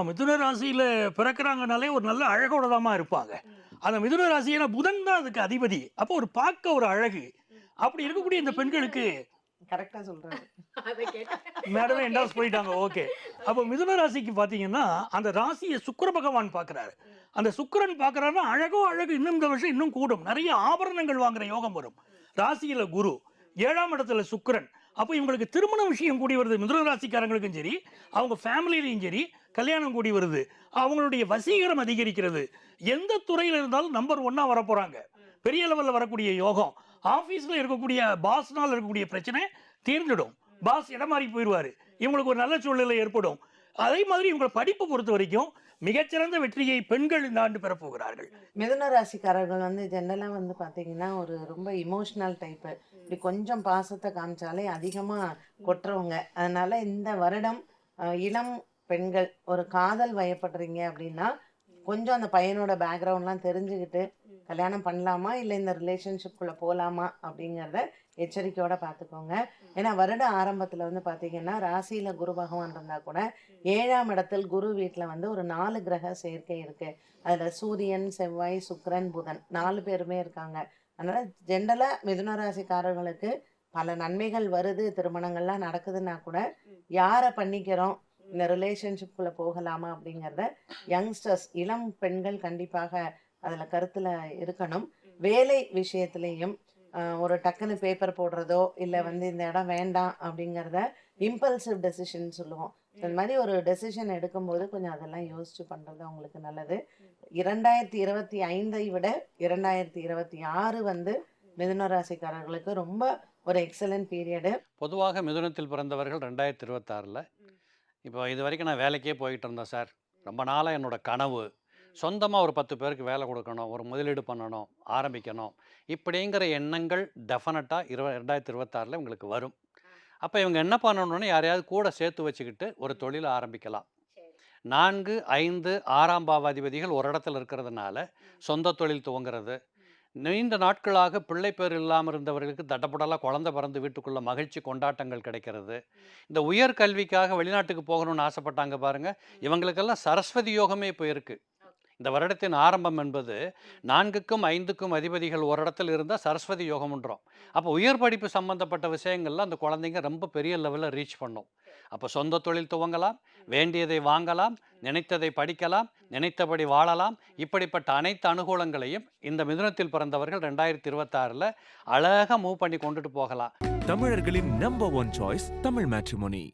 மிதுன ராசியில பிறக்குறாங்கனாலே ஒரு நல்ல அழகோட தாம்மா இருப்பாங்க. அந்த மிதுன ராசி ஏன்னா புதன் தான் அதுக்கு அதிபதி. அப்போ ஒரு பார்க்க ஒரு அழகு. அப்படி ஆமா. இருக்கக்கூடிய இந்த நீங்க பெண்களுக்கு கரெக்ட்டா சொல்றாரு. அத கேட்டேன். மேடமே ஓகே. என்டார்ஸ் பண்ணிட்டாங்க. ஓகே. அப்போ ஓகே. மிதுன ராசிக்கு பார்த்தீங்கன்னா, அந்த ராசிய சுக்கிர பகவான் பார்க்குறாரு. ம். அந்த சுக்கிரன் பார்க்குறாருன்னா, அழகோ அழகு இன்னும் இந்த வருஷம் இன்னும் கூடும். நெறைய ஆபரணங்கள் வாங்குற யோகம் வரும். ராசியில குரு, 7ஆம் இடத்துல சுக்கிரன். அப்போ இவங்களுக்கு திருமண விஷயம் கூடி வருது. மிதுன ராசிக்காரங்களுக்கும் சரி, அவங்க ஃபேமிலிலயும் சரி, கல்யாணம் கூடி வருது. அவங்களுடைய வசீகரம் அதிகரிக்கிறது. எந்த துறையில இருந்தாலும் நம்பர் 1 வரப்போறாங்க. பெரிய லெவல்ல வரக்கூடிய யோகம். ஆபீஸ்ல இருக்கக்கூடிய பாஸ்னால இருக்கக்கூடிய பிரச்சனை தீர்ந்துடும். பாஸ் இடம் மாறி போயிருவாரு. இவங்களுக்கு ஒரு நல்ல சூழ்நிலை ஏற்படும். அதே மாதிரி இவங்க படிப்பு பொறுத்தவரைக்கும் மிகச்சிறந்த வெற்றியை பெண்கள் இந்த ஆண்டு பெறப் போகிறார்கள். மிதுன ராசிக்காரர்கள் வந்து ஜெனரலா வந்து பார்த்தீங்கன்னா, ஒரு ரொம்ப எமோஷனல் டைப்பு. இப்படி கொஞ்சம் பாசத்த காமிச்சாலே அதிகமா கொட்டுறவங்க. அதனால இந்த வருடம் இளம் பெண்கள் ஒரு காதல் வயப்படுறீங்க அப்படின்னா, கொஞ்சம் அந்த பையனோட பேக்ரவுண்ட்லாம் தெரிஞ்சுக்கிட்டு, கல்யாணம் பண்ணலாமா? இல்ல இந்த ரிலேஷன்ஷிப்குள்ள போலாமா? அப்படிங்கிறத எச்சரிக்கையோட பார்த்துக்கோங்க. ஏன்னா வருட ஆரம்பத்துல வந்து பார்த்தீங்கன்னா, ராசியில குரு பகவான் இருந்தா கூட 7ஆம் இடத்தில் குரு வீட்ல வந்து ஒரு 4 கிரக சேர்க்கை இருக்கு. அதுல சூரியன், செவ்வாய், சுக்கிரன், புதன் 4 பேருமே இருக்காங்க. அதனால ஜென்ரலா மிதுன ராசிக்காரர்களுக்கு பல நன்மைகள் வருது, திருமணங்கள்லாம் நடக்குதுன்னா கூட, யார பண்ணிக்கிறோம்? இந்த ரிலேஷன்ஷிப்குள்ள போகலாமா? அப்படிங்கிறத யங்ஸ்டர்ஸ் இளம் பெண்கள் கண்டிப்பாக அதுல கருத்துல இருக்கணும். வேலை விஷயத்திலேயும் ஒரு டக்குன்னு பேப்பர் போடுறதோ, இல்ல வந்து இந்த இடம் வேண்டாம் அப்படிங்கிறத இம்பல்சிவ் டெசிஷன் சொல்லுவோம். இந்த மாதிரி ஒரு டெசிஷன் எடுக்கும்போது கொஞ்சம் அதெல்லாம் யோசிச்சு பண்றது அவங்களுக்கு நல்லது. 2025ஐ விட 2026 வந்து மிதுன ராசிக்காரர்களுக்கு ரொம்ப ஒரு எக்ஸலன்ட் பீரியடு. பொதுவாக மிதுனத்தில் பிறந்தவர்கள் 2026ல இப்போ இதுவரைக்கும் நான் வேலைக்கே போயிட்டு இருந்தேன் சார். ரொம்ப நாளா என்னோட கனவு. சொந்தமா ஒரு 10 பேருக்கு வேலை குடுக்கணும், ஒரு முதலீடு பண்ணணும், ஆரம்பிக்கணும். இப்படிங்கிற எண்ணங்கள் டெஃபனட்டா 2026ல இவங்களுக்கு வரும். அப்ப இவங்க என்ன பண்ணணும்னா, யாரையாவது கூட சேர்த்து வச்சுக்கிட்டு ஒரு தொழில ஆரம்பிக்கலாம். சரி. 4, 5, 6ஆம் பாவாதிபதிகள் ஒரு இடத்துல இருக்கிறதுனால, சொந்த தொழில் துவங்குறது, நீண்ட நாட்களாக பிள்ளை பேர் இல்லாம இருந்தவர்களுக்கு தடபுடலா குழந்தை பிறந்து வீட்டுக்குள்ள மகிழ்ச்சி கொண்டாட்டங்கள் கிடைக்கிறது. இந்த உயர் கல்விக்காக வெளிநாட்டுக்கு போகணும்னு ஆசைப்பட்டாங்க பாருங்க, இவங்களுக்கெல்லாம் சரஸ்வதி யோகமே இப்போ இருக்கு. ஓகே. இந்த வருடத்தின் ஆரம்பம் என்பது 4க்கும் 5க்கும் அதிபதிகள் ஒரு இடத்துல இருந்தால் சரஸ்வதி யோகம்ன்றோம். அப்போ உயர் படிப்பு சம்பந்தப்பட்ட விஷயங்கள்ல அந்த குழந்தைங்க ரொம்ப பெரிய லெவலில் ரீச் பண்ணும். அப்போ சொந்த தொழில் துவங்கலாம், வேண்டியதை வாங்கலாம், நினைத்ததை படிக்கலாம், நினைத்தபடி வாழலாம். இப்படிப்பட்ட அனைத்து அனுகூலங்களையும் இந்த மிதுனத்தில் பிறந்தவர்கள் 2026ல அழகா மூவ் பண்ணி கொண்டுட்டு போகலாம். தமிழர்களின் number one choice Tamil matrimony.